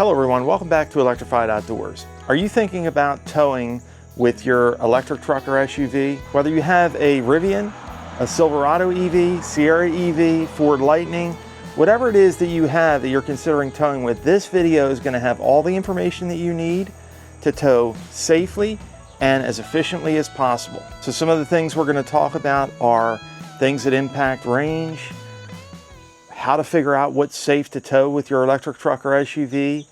Hello everyone, welcome back to Electrified Outdoors. Are you thinking about towing with your electric truck or SUV? Whether you have a Rivian, a Silverado EV, Sierra EV, Ford Lightning, whatever it is that you have that you're considering towing with, this video is going to have all the information that you need to tow safely and as efficiently as possible. So some of the things we're going to talk about are things that impact range, how to figure out what's safe to tow with your electric truck or SUV,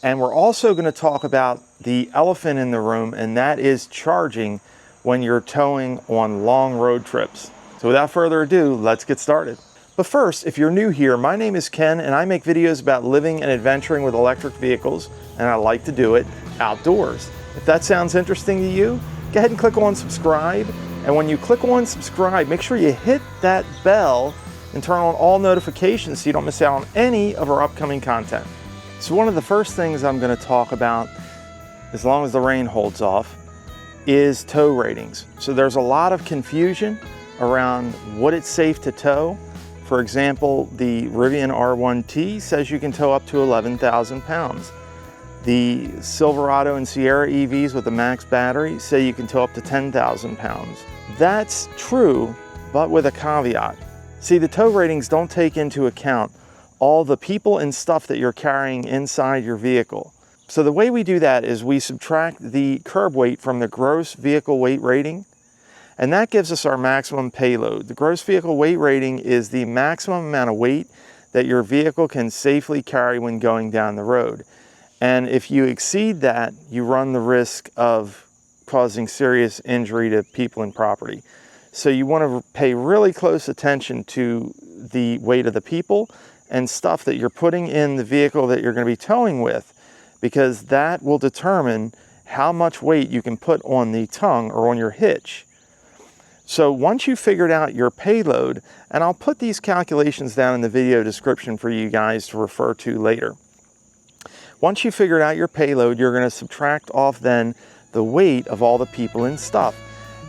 and we're also going to talk about the elephant in the room, and that is charging when you're towing on long road trips. So without further ado, let's get started. But first, if you're new here, my name is Ken and I make videos about living and adventuring with electric vehicles, and I like to do it outdoors. If that sounds interesting to you, go ahead and click on subscribe, and when you click on subscribe, make sure you hit that bell and turn on all notifications so you don't miss out on any of our upcoming content. So one of the first things I'm going to talk about, as long as the rain holds off, is tow ratings. So there's a lot of confusion around what it's safe to tow. For example, the Rivian R1T says you can tow up to 11,000 pounds. The Silverado and Sierra EVs with the max battery say you can tow up to 10,000 pounds. That's true, but with a caveat. See, the tow ratings don't take into account all the people and stuff that you're carrying inside your vehicle. So the way we do that is we subtract the curb weight from the gross vehicle weight rating, and that gives us our maximum payload. The gross vehicle weight rating is the maximum amount of weight that your vehicle can safely carry when going down the road. And if you exceed that, you run the risk of causing serious injury to people and property. So you want to pay really close attention to the weight of the people and stuff that you're putting in the vehicle that you're going to be towing with, because that will determine how much weight you can put on the tongue or on your hitch. So once you've figured out your payload, and I'll put these calculations down in the video description for you guys to refer to later. Once you've figured out your payload, you're going to subtract off then the weight of all the people and stuff.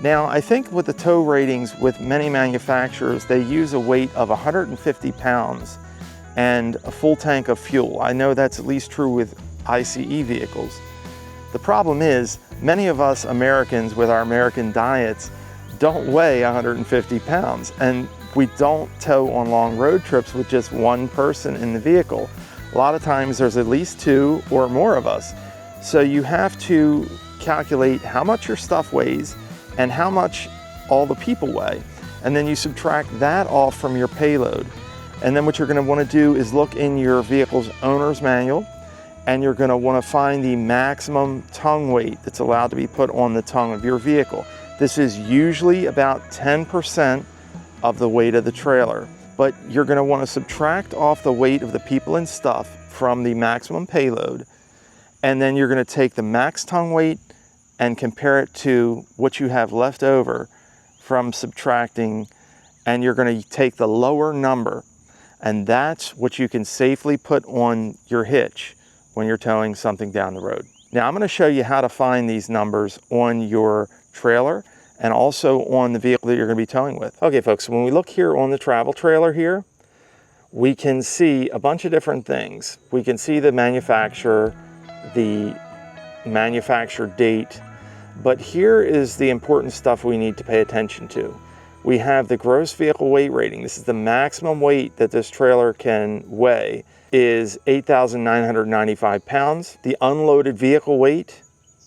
Now, I think with the tow ratings with many manufacturers, they use a weight of 150 pounds and a full tank of fuel. I know that's at least true with ICE vehicles. The problem is, many of us Americans with our American diets don't weigh 150 pounds, and we don't tow on long road trips with just one person in the vehicle. A lot of times there's at least two or more of us. So you have to calculate how much your stuff weighs and how much all the people weigh. And then you subtract that off from your payload. And then what you're going to want to do is look in your vehicle's owner's manual, and you're going to want to find the maximum tongue weight that's allowed to be put on the tongue of your vehicle. This is usually about 10% of the weight of the trailer, but you're going to want to subtract off the weight of the people and stuff from the maximum payload, and then you're going to take the max tongue weight and compare it to what you have left over from subtracting, and you're going to take the lower number, and that's what you can safely put on your hitch when you're towing something down the road. Now I'm going to show you how to find these numbers on your trailer and also on the vehicle that you're going to be towing with. Okay folks, when we look here on the travel trailer here, we can see a bunch of different things. We can see the manufacturer, the manufacturer date, but here is the important stuff we need to pay attention to. We have the gross vehicle weight rating. This is the maximum weight that this trailer can weigh, is 8,995 pounds. The unloaded vehicle weight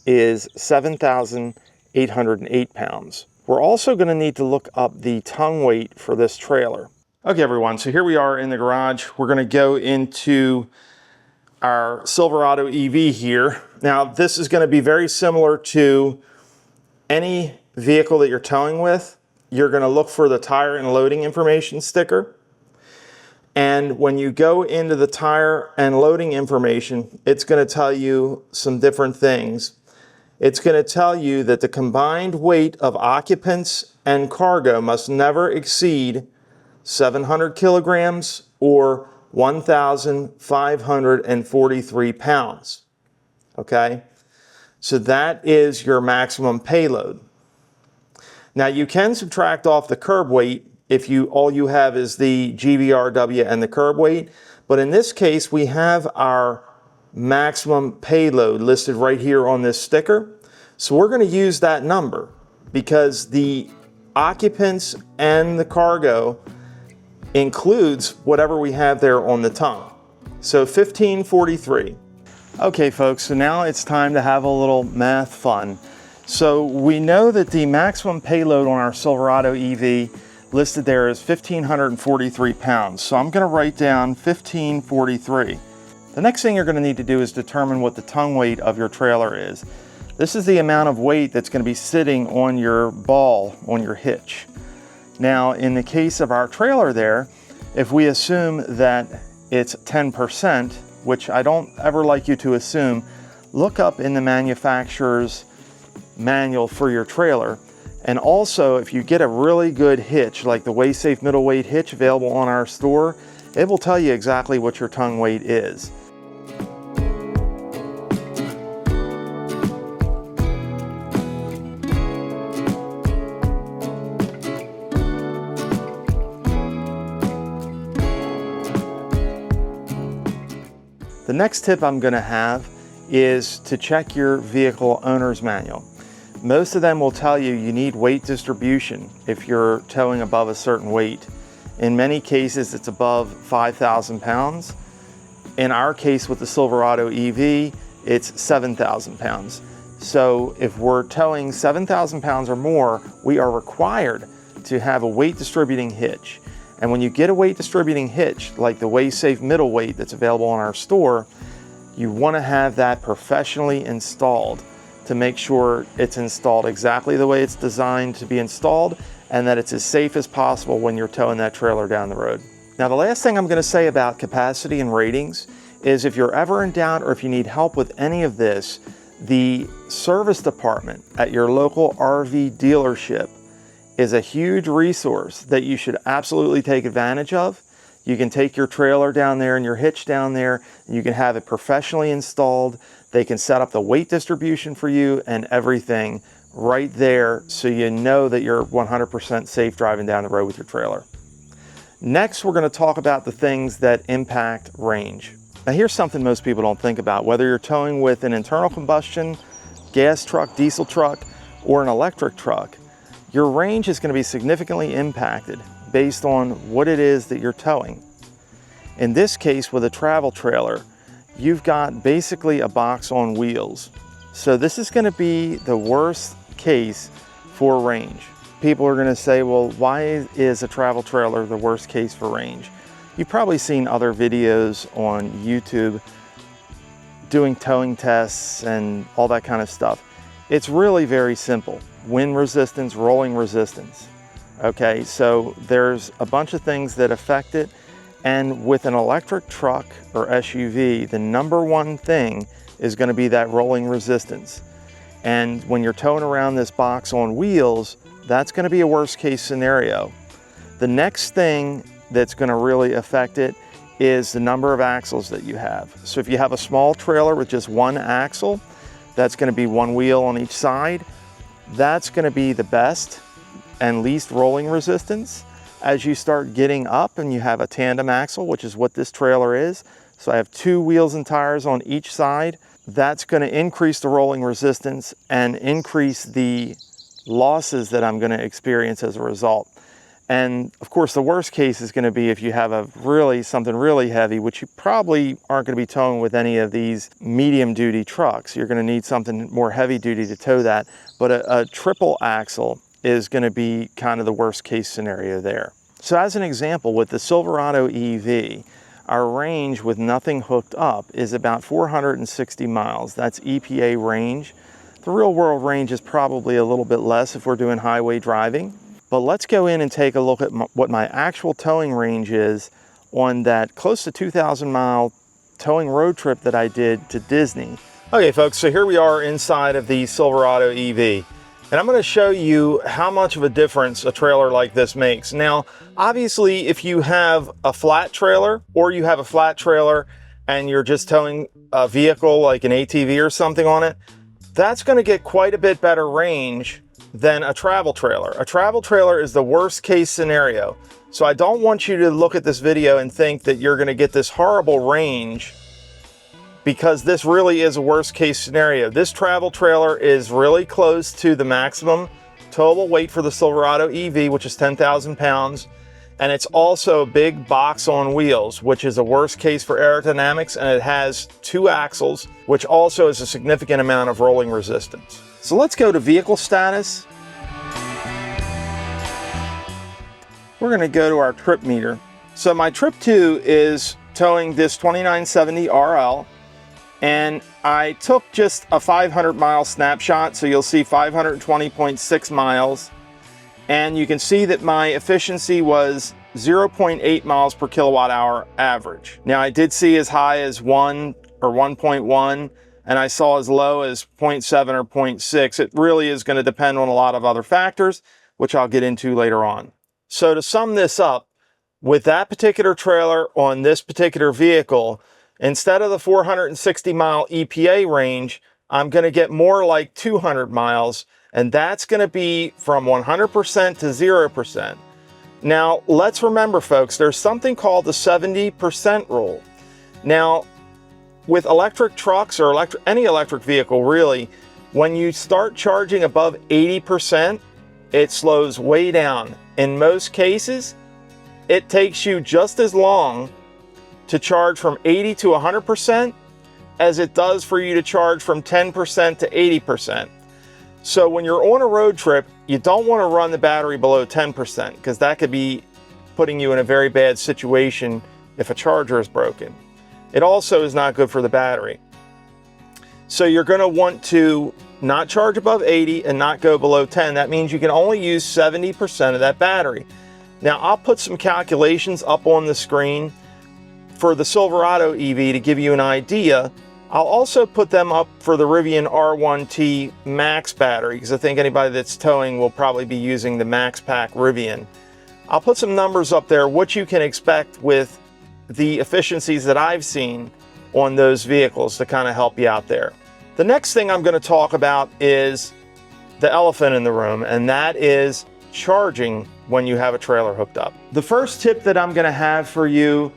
is 7,808 pounds. We're also going to need to look up the tongue weight for this trailer. Okay everyone, so here we are in the garage. We're going to go into our Silverado EV here. Now this is going to be very similar to any vehicle that you're towing with. You're going to look for the tire and loading information sticker. And when you go into the tire and loading information, it's going to tell you some different things. It's going to tell you that the combined weight of occupants and cargo must never exceed 700 kilograms or 1,543 pounds. Okay? So that is your maximum payload. Now you can subtract off the curb weight if all you have is the GVRW and the curb weight, but in this case we have our maximum payload listed right here on this sticker. So we're going to use that number because the occupants and the cargo includes whatever we have there on the tongue. So 1543. Okay folks, so now it's time to have a little math fun. So we know that the maximum payload on our Silverado EV listed there is 1,543 pounds. So I'm going to write down 1543. The next thing you're going to need to do is determine what the tongue weight of your trailer is. This is the amount of weight that's going to be sitting on your ball, on your hitch. Now, in the case of our trailer there, if we assume that it's 10%, which I don't ever like you to assume, look up in the manufacturer's manual for your trailer. And also, if you get a really good hitch, like the WaySafe middleweight hitch available on our store, it will tell you exactly what your tongue weight is. The next tip I'm going to have is to check your vehicle owner's manual. Most of them will tell you you need weight distribution if you're towing above a certain weight. In many cases, it's above 5,000 pounds. In our case with the Silverado EV, it's 7,000 pounds. So if we're towing 7,000 pounds or more, we are required to have a weight distributing hitch. And when you get a weight distributing hitch, like the WaySafe middleweight that's available in our store, you want to have that professionally installed to make sure it's installed exactly the way it's designed to be installed and that it's as safe as possible when you're towing that trailer down the road. Now, the last thing I'm going to say about capacity and ratings is if you're ever in doubt or if you need help with any of this, the service department at your local RV dealership is a huge resource that you should absolutely take advantage of. You can take your trailer down there and your hitch down there, and you can have it professionally installed. They can set up the weight distribution for you and everything right there so you know that you're 100% safe driving down the road with your trailer. Next, we're going to talk about the things that impact range. Now here's something most people don't think about. Whether you're towing with an internal combustion, gas truck, diesel truck, or an electric truck, your range is going to be significantly impacted based on what it is that you're towing. In this case, with a travel trailer, you've got basically a box on wheels. So this is going to be the worst case for range. People are going to say, well, why is a travel trailer the worst case for range? You've probably seen other videos on YouTube doing towing tests and all that kind of stuff. It's really very simple. Wind resistance, rolling resistance. Okay, so there's a bunch of things that affect it. And with an electric truck or SUV, the number one thing is going to be that rolling resistance. And when you're towing around this box on wheels, that's going to be a worst case scenario. The next thing that's going to really affect it is the number of axles that you have. So if you have a small trailer with just one axle, that's going to be one wheel on each side. That's going to be the best and least rolling resistance. As you start getting up and you have a tandem axle, which is what this trailer is, so I have two wheels and tires on each side, that's going to increase the rolling resistance and increase the losses that I'm going to experience as a result. And of course, the worst case is going to be if you have something really heavy, which you probably aren't going to be towing with any of these medium duty trucks. You're going to need something more heavy duty to tow that. But a triple axle is going to be kind of the worst case scenario there. So as an example, with the Silverado EV, our range with nothing hooked up is about 460 miles. That's EPA range. The real world range is probably a little bit less if we're doing highway driving. But let's go in and take a look at what my actual towing range is on that close to 2,000 mile towing road trip that I did to Disney. Okay folks, so here we are inside of the Silverado EV. And I'm going to show you how much of a difference a trailer like this makes. Now, obviously, if you have a flat trailer or you have a flat trailer and you're just towing a vehicle like an ATV or something on it, that's going to get quite a bit better range than a travel trailer. A travel trailer is the worst case scenario. So I don't want you to look at this video and think that you're going to get this horrible range because this really is a worst case scenario. This travel trailer is really close to the maximum towable weight for the Silverado EV, which is 10,000 pounds. And it's also a big box on wheels, which is a worst case for aerodynamics, and it has 2 axles, which also is a significant amount of rolling resistance. So let's go to vehicle status. We're gonna go to our trip meter. So my trip 2 is towing this 2970 RL, and I took just a 500-mile snapshot, so you'll see 520.6 miles. And you can see that my efficiency was 0.8 miles per kilowatt hour average. Now I did see as high as 1 or 1.1, and I saw as low as 0.7 or 0.6. It really is going to depend on a lot of other factors, which I'll get into later on. So to sum this up, with that particular trailer on this particular vehicle, instead of the 460 mile EPA range, I'm going to get more like 200 miles. And that's going to be from 100% to 0%. Now, let's remember, folks, there's something called the 70% rule. Now, with electric trucks or any electric vehicle, really, when you start charging above 80%, it slows way down. In most cases, it takes you just as long to charge from 80 to 100% as it does for you to charge from 10% to 80%. So when you're on a road trip, you don't want to run the battery below 10% because that could be putting you in a very bad situation if a charger is broken. It also is not good for the battery. So you're going to want to not charge above 80 and not go below 10. That means you can only use 70% of that battery. Now I'll put some calculations up on the screen for the Silverado EV to give you an idea. I'll also put them up for the Rivian R1T Max battery, because I think anybody that's towing will probably be using the Max Pack Rivian. I'll put some numbers up there, what you can expect with the efficiencies that I've seen on those vehicles to kind of help you out there. The next thing I'm going to talk about is the elephant in the room, and that is charging when you have a trailer hooked up. The first tip that I'm going to have for you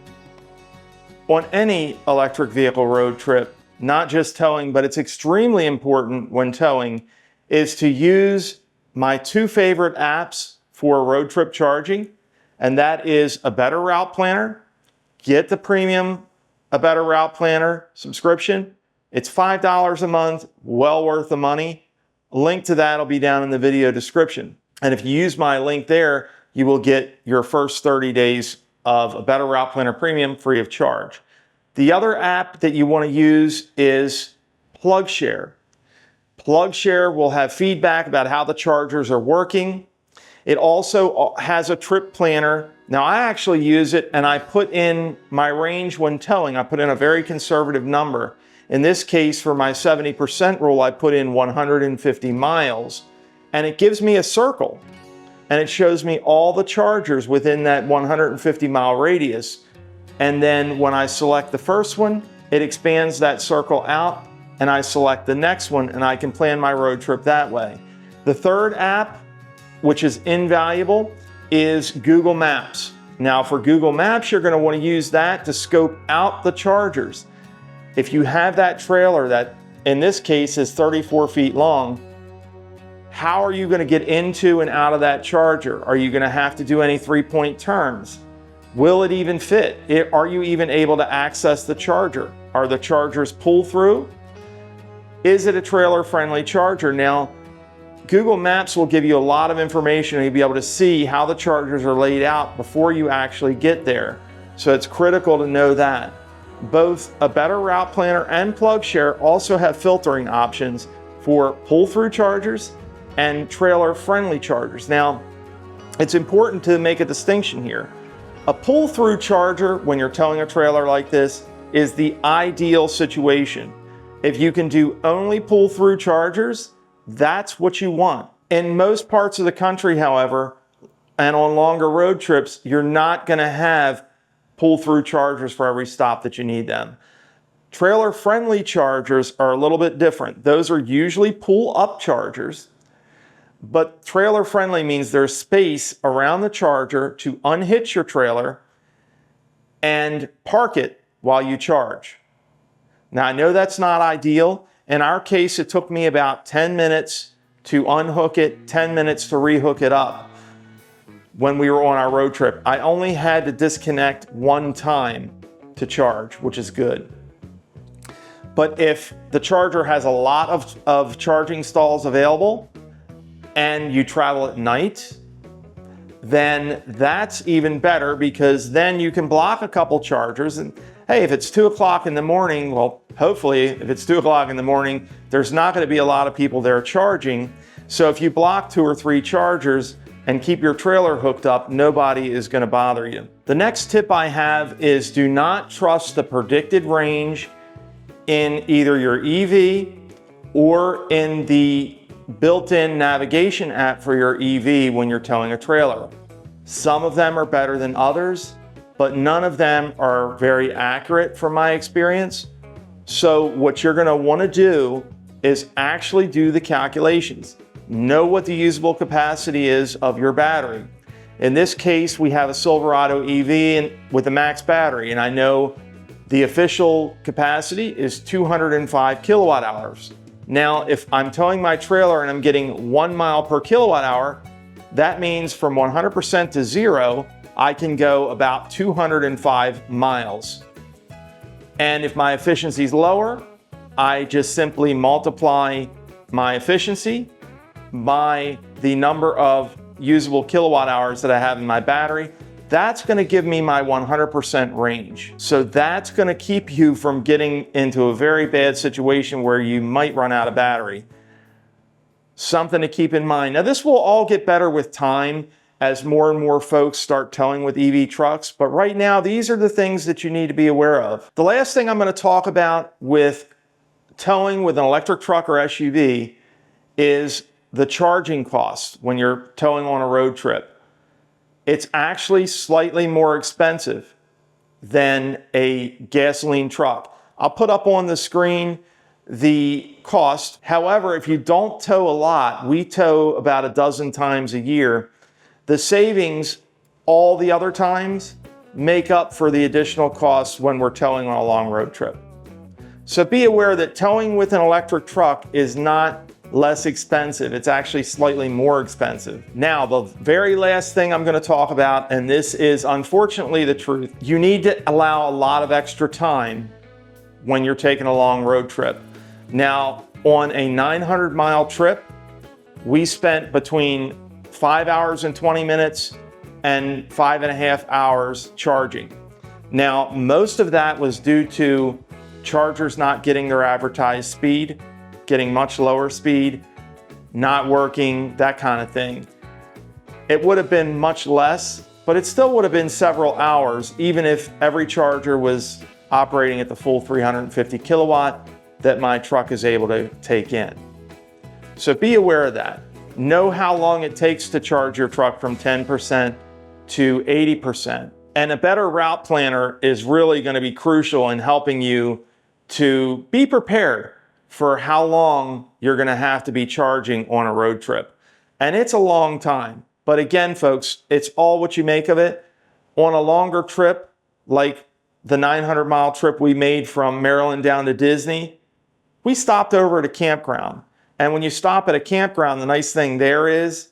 on any electric vehicle road trip, not just towing, but it's extremely important when towing, is to use my 2 favorite apps for road trip charging, and that is a Better Route Planner. Get the premium A Better Route Planner subscription. It's $5 a month, well worth the money. A link to that will be down in the video description. And if you use my link there, you will get your first 30 days of a Better Route Planner Premium free of charge. The other app that you want to use is PlugShare. PlugShare will have feedback about how the chargers are working. It also has a trip planner. Now I actually use it and I put in my range when towing. I put in a very conservative number. In this case, for my 70% rule, I put in 150 miles, and it gives me a circle. And it shows me all the chargers within that 150 mile radius. And then when I select the first one, it expands that circle out, and I select the next one, and I can plan my road trip that way. The third app, which is invaluable, is Google Maps. Now for Google Maps, you're going to want to use that to scope out the chargers. If you have that trailer that, in this case, is 34 feet long, how are you going to get into and out of that charger? Are you going to have to do any 3-point turns? Will it even fit? Are you even able to access the charger? Are the chargers pull through? Is it a trailer-friendly charger? Now, Google Maps will give you a lot of information, and you'll be able to see how the chargers are laid out before you actually get there. So it's critical to know that. Both A Better Route Planner and PlugShare also have filtering options for pull-through chargers and trailer-friendly chargers. Now, it's important to make a distinction here. A pull-through charger, when you're towing a trailer like this, is the ideal situation. If you can do only pull-through chargers, that's what you want. In most parts of the country, however, and on longer road trips, you're not going to have pull-through chargers for every stop that you need them. Trailer-friendly chargers are a little bit different. Those are usually pull-up chargers, but trailer-friendly means there's space around the charger to unhitch your trailer and park it while you charge. Now I know that's not ideal. In our case, it took me about 10 minutes to unhook it, 10 minutes to rehook it up when we were on our road trip. I only had to disconnect one time to charge, which is good. But if the charger has a lot of charging stalls available and you travel at night, then that's even better, because then you can block a couple chargers. And hey, if it's 2 o'clock in the morning, well, hopefully if it's 2 o'clock in the morning, there's not going to be a lot of people there charging. So if you block 2 or 3 chargers and keep your trailer hooked up, nobody is going to bother you. The next tip I have is do not trust the predicted range in either your EV or in the built-in navigation app for your EV when you're towing a trailer. Some of them are better than others, but none of them are very accurate from my experience. So what you're gonna wanna do is actually do the calculations. Know what the usable capacity is of your battery. In this case, we have a Silverado EV with a max battery, and I know the official capacity is 205 kilowatt hours. Now, if I'm towing my trailer and I'm getting 1 mile per kilowatt hour, that means from 100% to 0, I can go about 205 miles. And if my efficiency is lower, I just simply multiply my efficiency by the number of usable kilowatt hours that I have in my battery. That's going to give me my 100% range. So that's going to keep you from getting into a very bad situation where you might run out of battery. Something to keep in mind. Now, this will all get better with time as more and more folks start towing with EV trucks, but right now these are the things that you need to be aware of. The last thing I'm going to talk about with towing with an electric truck or SUV is the charging cost when you're towing on a road trip. It's actually slightly more expensive than a gasoline truck. I'll put up on the screen the cost. However, if you don't tow a lot, we tow about a dozen times a year, the savings all the other times make up for the additional costs when we're towing on a long road trip. So be aware that towing with an electric truck is not less expensive. It's actually slightly more expensive. Now, the very last thing I'm going to talk about, and this is unfortunately the truth, you need to allow a lot of extra time when you're taking a long road trip. Now, on a 900-mile trip, we spent between 5 hours and 20 minutes and 5.5 hours charging. Now, most of that was due to chargers not getting their advertised speed, getting much lower speed, not working, that kind of thing. It would have been much less, but it still would have been several hours, even if every charger was operating at the full 350 kilowatt that my truck is able to take in. So be aware of that. Know how long it takes to charge your truck from 10% to 80%. And a better route planner is really going to be crucial in helping you to be prepared for how long you're going to have to be charging on a road trip. And it's a long time. But again, folks, it's all what you make of it. On a longer trip, like the 900-mile trip we made from Maryland down to Disney, we stopped over at a campground. And when you stop at a campground, the nice thing there is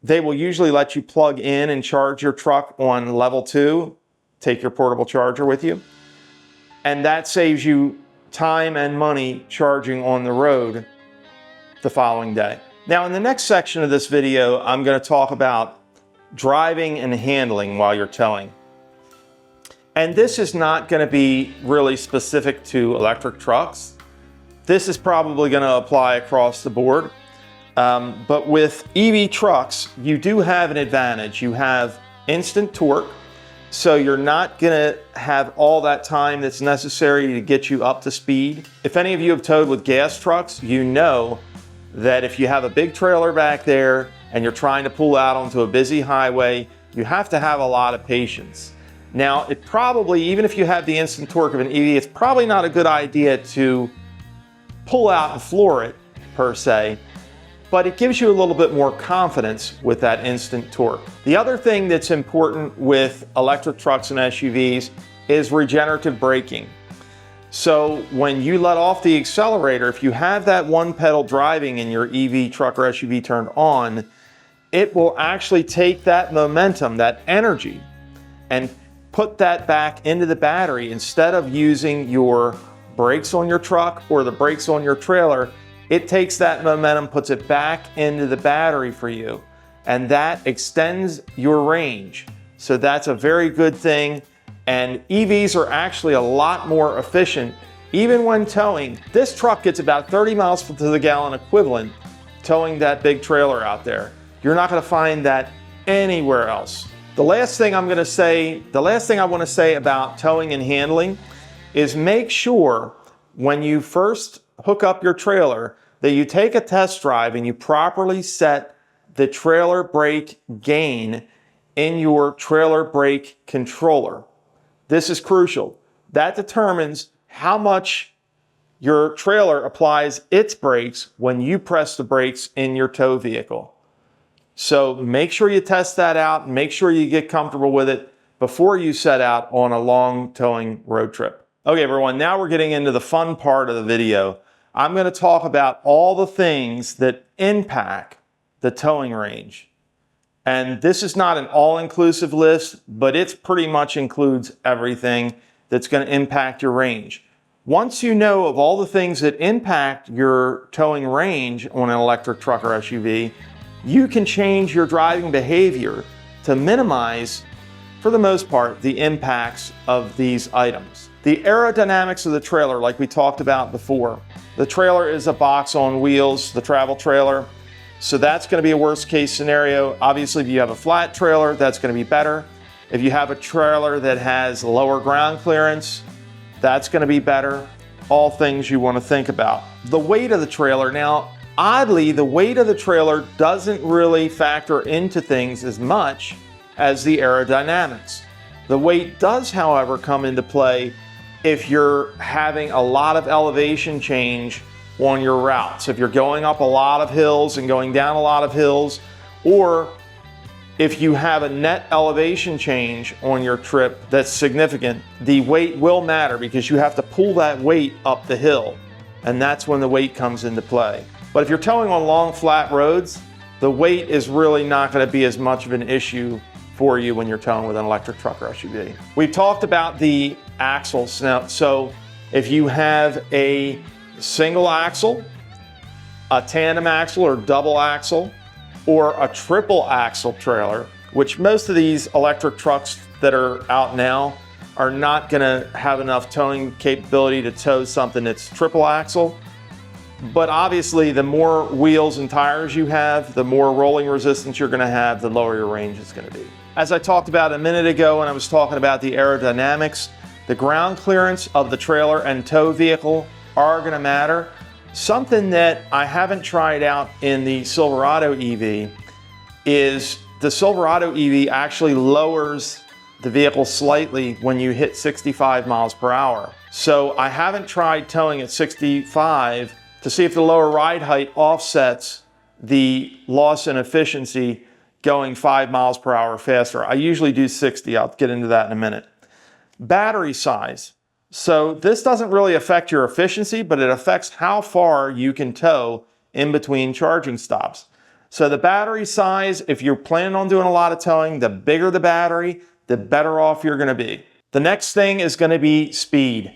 they will usually let you plug in and charge your truck on level 2, take your portable charger with you. And that saves you time and money charging on the road the following day. Now, in the next section of this video, I'm going to talk about driving and handling while you're towing. And this is not going to be really specific to electric trucks. This is probably going to apply across the board. But with EV trucks, you do have an advantage. You have instant torque. So you're not gonna have all that time that's necessary to get you up to speed. If any of you have towed with gas trucks, you know that if you have a big trailer back there and you're trying to pull out onto a busy highway, you have to have a lot of patience. Now, it probably, even if you have the instant torque of an EV, it's probably not a good idea to pull out and floor it per se, but it gives you a little bit more confidence with that instant torque. The other thing that's important with electric trucks and SUVs is regenerative braking. So when you let off the accelerator, if you have that one pedal driving and your EV truck or SUV turned on, it will actually take that momentum, that energy, and put that back into the battery. Instead of using your brakes on your truck or the brakes on your trailer, it takes that momentum, puts it back into the battery for you, and that extends your range. So that's a very good thing. And EVs are actually a lot more efficient, even when towing. This truck gets about 30 miles to the gallon equivalent towing that big trailer out there. You're not going to find that anywhere else. The last thing I want to say about towing and handling is make sure when you first hook up your trailer that you take a test drive and you properly set the trailer brake gain in your trailer brake controller. This is crucial. That determines how much your trailer applies its brakes when you press the brakes in your tow vehicle. So make sure you test that out and make sure you get comfortable with it before you set out on a long towing road trip. Okay, everyone, now we're getting into the fun part of the video. I'm going to talk about all the things that impact the towing range. And this is not an all-inclusive list, but it pretty much includes everything that's going to impact your range. Once you know of all the things that impact your towing range on an electric truck or SUV, you can change your driving behavior to minimize, for the most part, the impacts of these items. The aerodynamics of the trailer, like we talked about before. The trailer is a box on wheels, the travel trailer. So that's going to be a worst case scenario. Obviously, if you have a flat trailer, that's going to be better. If you have a trailer that has lower ground clearance, that's going to be better. All things you want to think about. The weight of the trailer. Now, oddly, the weight of the trailer doesn't really factor into things as much as the aerodynamics. The weight does, however, come into play if you're having a lot of elevation change on your routes. If you're going up a lot of hills and going down a lot of hills, or if you have a net elevation change on your trip that's significant, the weight will matter because you have to pull that weight up the hill, and that's when the weight comes into play. But if you're towing on long flat roads, the weight is really not going to be as much of an issue for you when you're towing with an electric truck or SUV. We've talked about the axles now. So if you have a single axle, a tandem axle or double axle, or a triple axle trailer, which most of these electric trucks that are out now are not gonna have enough towing capability to tow something that's triple axle. But obviously, the more wheels and tires you have, the more rolling resistance you're gonna have, the lower your range is gonna be. As I talked about a minute ago when I was talking about the aerodynamics, the ground clearance of the trailer and tow vehicle are gonna matter. Something that I haven't tried out in the Silverado EV is the Silverado EV actually lowers the vehicle slightly when you hit 65 miles per hour. So I haven't tried towing at 65 to see if the lower ride height offsets the loss in efficiency going 5 miles per hour faster. I usually do 60. I'll get into that in a minute. Battery size. So this doesn't really affect your efficiency, but it affects how far you can tow in between charging stops. So the battery size, if you're planning on doing a lot of towing, the bigger the battery, the better off you're going to be. The next thing is going to be speed.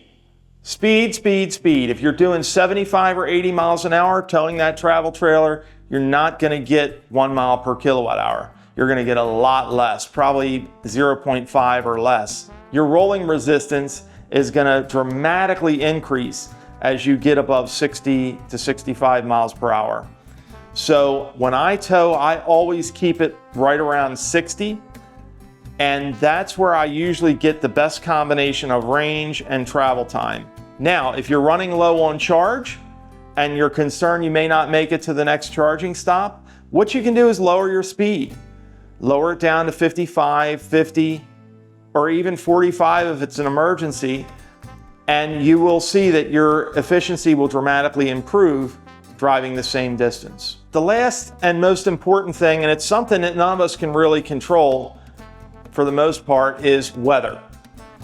Speed, speed, speed. If you're doing 75 or 80 miles an hour towing that travel trailer, you're not going to get 1 mile per kilowatt hour. You're going to get a lot less, probably 0.5 or less. Your rolling resistance is going to dramatically increase as you get above 60 to 65 miles per hour. So when I tow, I always keep it right around 60, and that's where I usually get the best combination of range and travel time. Now, if you're running low on charge and you're concerned you may not make it to the next charging stop, what you can do is lower your speed. Lower it down to 55, 50, or even 45 if it's an emergency, and you will see that your efficiency will dramatically improve driving the same distance. The last and most important thing, and it's something that none of us can really control for the most part, is weather.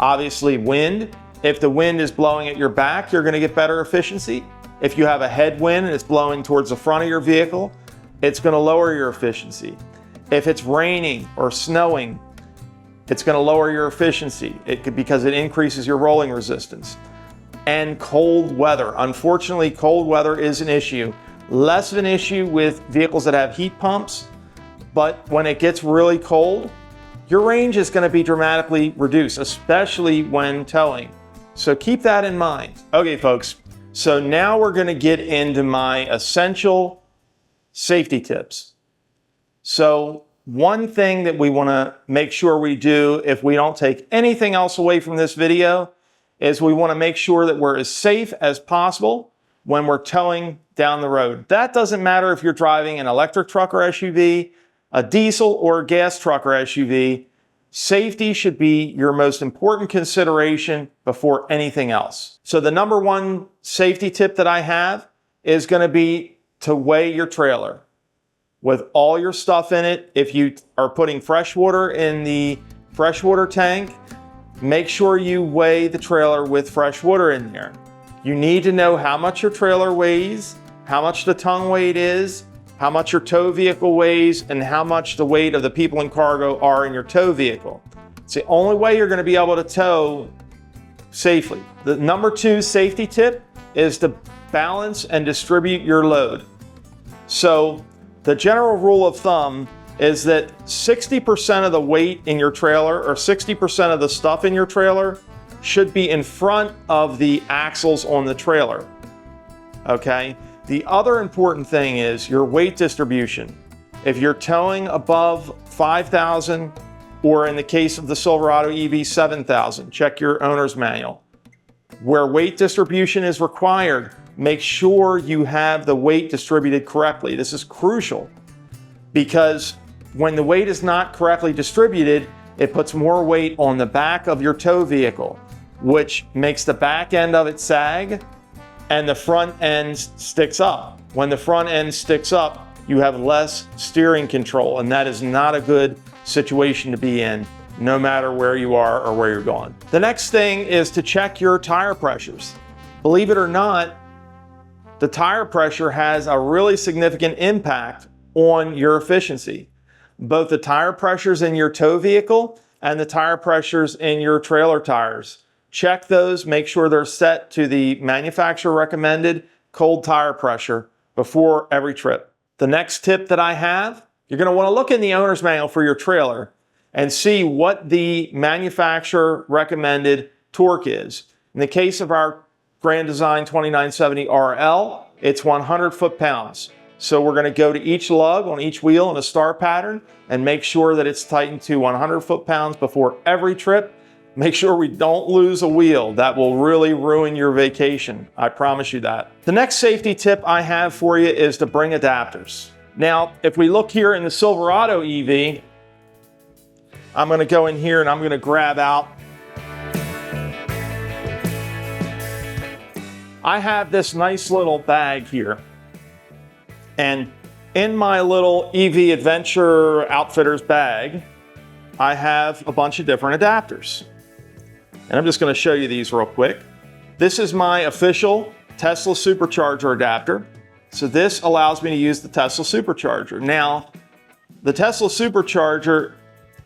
Obviously wind, If the wind is blowing at your back, you're going to get better efficiency. If you have a headwind and it's blowing towards the front of your vehicle, it's going to lower your efficiency. If it's raining or snowing, it's going to lower your efficiency because it increases your rolling resistance. And cold weather. Unfortunately, cold weather is an issue. Less of an issue with vehicles that have heat pumps, but when it gets really cold, your range is going to be dramatically reduced, especially when towing. So keep that in mind. Okay, folks, so now we're going to get into my essential safety tips. So one thing that we want to make sure we do, if we don't take anything else away from this video, is we want to make sure that we're as safe as possible when we're towing down the road. That doesn't matter if you're driving an electric truck or SUV, a diesel or gas truck or SUV. Safety should be your most important consideration before anything else. So the number one safety tip that I have is going to be to weigh your trailer. With all your stuff in it, if you are putting fresh water in the freshwater tank, make sure you weigh the trailer with fresh water in there. You need to know how much your trailer weighs, how much the tongue weight is, how much your tow vehicle weighs, and how much the weight of the people in cargo are in your tow vehicle. It's the only way you're going to be able to tow safely. The number two safety tip is to balance and distribute your load. So the general rule of thumb is that 60% of the weight in your trailer or 60% of the stuff in your trailer should be in front of the axles on the trailer. Okay? The other important thing is your weight distribution. If you're towing above 5,000, or in the case of the Silverado EV, 7,000, check your owner's manual. Where weight distribution is required, make sure you have the weight distributed correctly. This is crucial because when the weight is not correctly distributed, it puts more weight on the back of your tow vehicle, which makes the back end of it sag and the front end sticks up. When the front end sticks up, you have less steering control, and that is not a good situation to be in, no matter where you are or where you're going. The next thing is to check your tire pressures. Believe it or not, the tire pressure has a really significant impact on your efficiency. Both the tire pressures in your tow vehicle and the tire pressures in your trailer tires. Check those, make sure they're set to the manufacturer recommended cold tire pressure before every trip. The next tip that I have, you're going to want to look in the owner's manual for your trailer and see what the manufacturer recommended torque is. In the case of our Grand Design 2970 RL, it's 100 foot-pounds. So we're going to go to each lug on each wheel in a star pattern and make sure that it's tightened to 100 foot-pounds before every trip. Make sure we don't lose a wheel. That will really ruin your vacation. I promise you that. The next safety tip I have for you is to bring adapters. Now, if we look here in the Silverado EV, I'm going to go in here and I'm going to grab out. I have this nice little bag here. And in my little EV Adventure Outfitters bag, I have a bunch of different adapters. And I'm just going to show you these real quick. This is my official Tesla supercharger adapter. So this allows me to use the Tesla supercharger. Now, the Tesla supercharger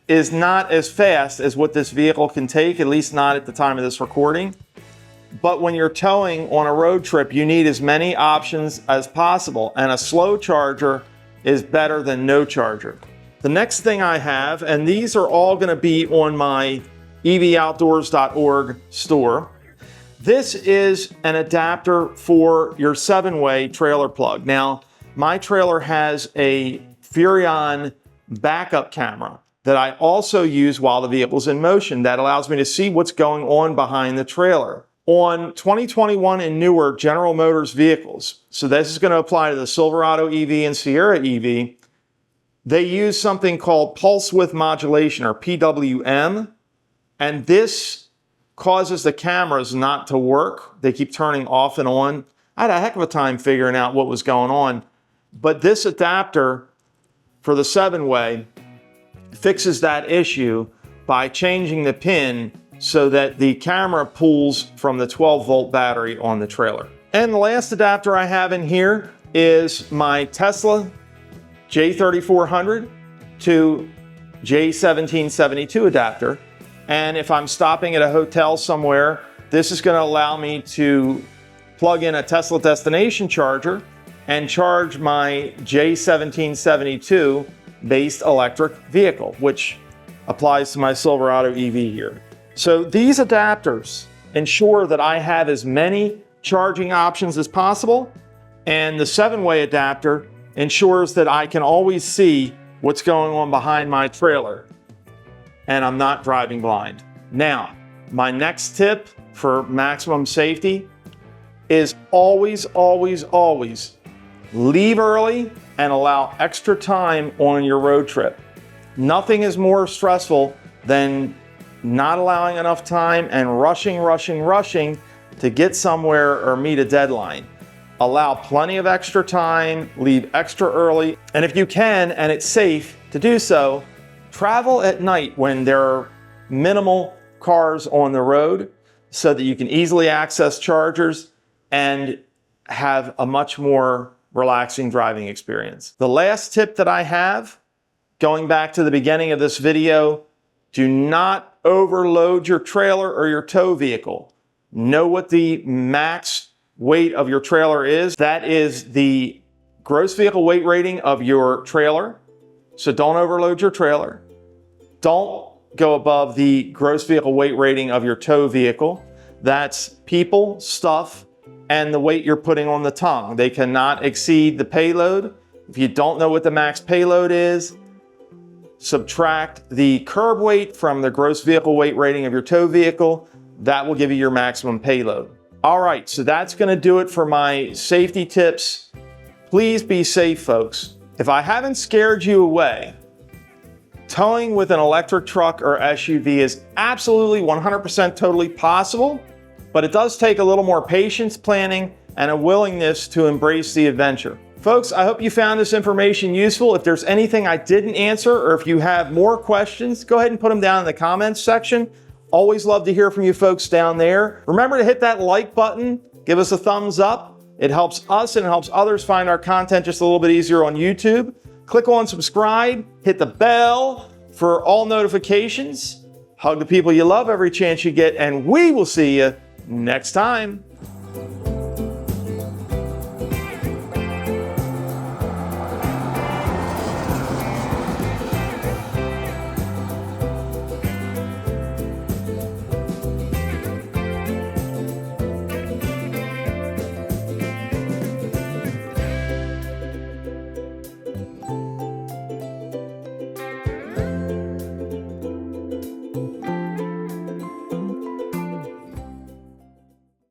is not as fast as what this vehicle can take, at least not at the time of this recording. But when you're towing on a road trip, you need as many options as possible, and a slow charger is better than no charger. The next thing I have, and these are all going to be on my evoutdoors.org store. This is an adapter for your 7-way trailer plug. Now, my trailer has a Furrion backup camera that I also use while the vehicle's in motion that allows me to see what's going on behind the trailer. On 2021 and newer General Motors vehicles, so this is going to apply to the Silverado EV and Sierra EV, they use something called pulse width modulation, or PWM, and this causes the cameras not to work. They keep turning off and on. I had a heck of a time figuring out what was going on, but this adapter for the 7-way fixes that issue by changing the pin so that the camera pulls from the 12-volt battery on the trailer. And the last adapter I have in here is my Tesla J3400 to J1772 adapter. And if I'm stopping at a hotel somewhere, this is going to allow me to plug in a Tesla destination charger and charge my J1772 based electric vehicle, which applies to my Silverado EV here. So these adapters ensure that I have as many charging options as possible, and the 7-way adapter ensures that I can always see what's going on behind my trailer and I'm not driving blind. Now, my next tip for maximum safety is always, always, always leave early and allow extra time on your road trip. Nothing is more stressful than not allowing enough time and rushing to get somewhere or meet a deadline. Allow plenty of extra time, leave extra early, and if you can, and it's safe to do so, travel at night when there are minimal cars on the road so that you can easily access chargers and have a much more relaxing driving experience. The last tip that I have, going back to the beginning of this video, do not overload your trailer or your tow vehicle. Know what the max weight of your trailer is. That is the gross vehicle weight rating of your trailer. So don't overload your trailer. Don't go above the gross vehicle weight rating of your tow vehicle. That's people, stuff, and the weight you're putting on the tongue. They cannot exceed the payload. If you don't know what the max payload is, subtract the curb weight from the gross vehicle weight rating of your tow vehicle. That will give you your maximum payload. All right, so that's gonna do it for my safety tips. Please be safe, folks. If I haven't scared you away, towing with an electric truck or SUV is absolutely 100% totally possible, but it does take a little more patience, planning, and a willingness to embrace the adventure. Folks, I hope you found this information useful. If there's anything I didn't answer, or if you have more questions, go ahead and put them down in the comments section. Always love to hear from you folks down there. Remember to hit that like button, give us a thumbs up. It helps us and it helps others find our content just a little bit easier on YouTube. Click on subscribe, hit the bell for all notifications. Hug the people you love every chance you get, and we will see you next time.